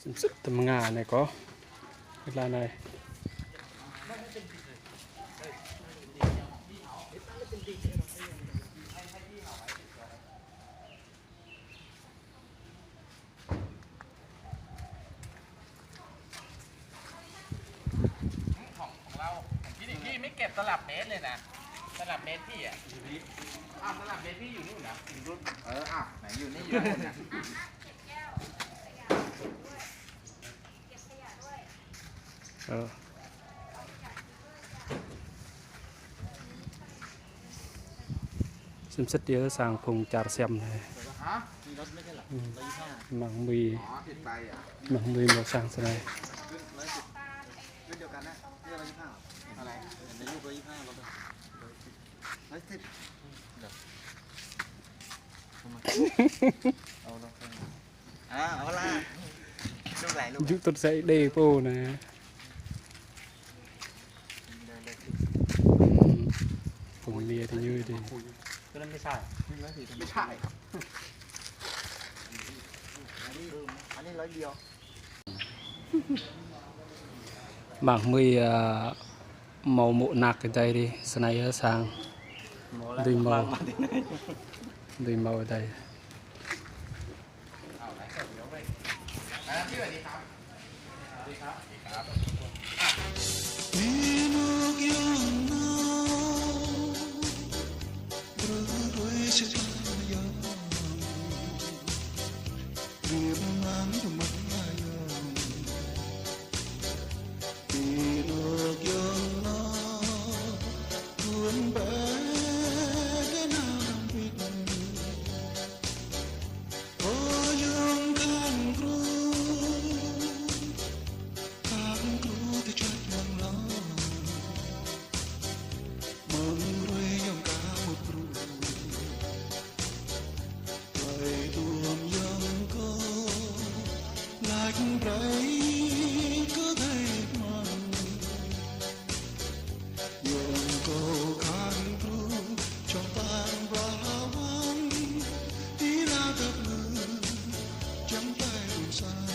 sức tầm ngà này có cái là nàyของเราพี่ไม่เก็บตลับเมตรเลยนะตลับเมตรพี่อ่ะตลับเมตรพี่อยู่นู่นนะอยู่นู่นไหนอยู่นี่อยู่นู่นนะ xem xét đĩa sang phùng chả xem này mảng mì màu sang thế này giúp tôi sẽ đề vô này phùng mì thì như thếก็ไม่ใช่ไม่ใช่อันนี้ร้อยเดียว mảng mì màu mộ nạc cái đây đi sau này sang đùi màu ở đây Hãy subscribe cho kênh Ghiền Mì Gõ để không bỏ lỡ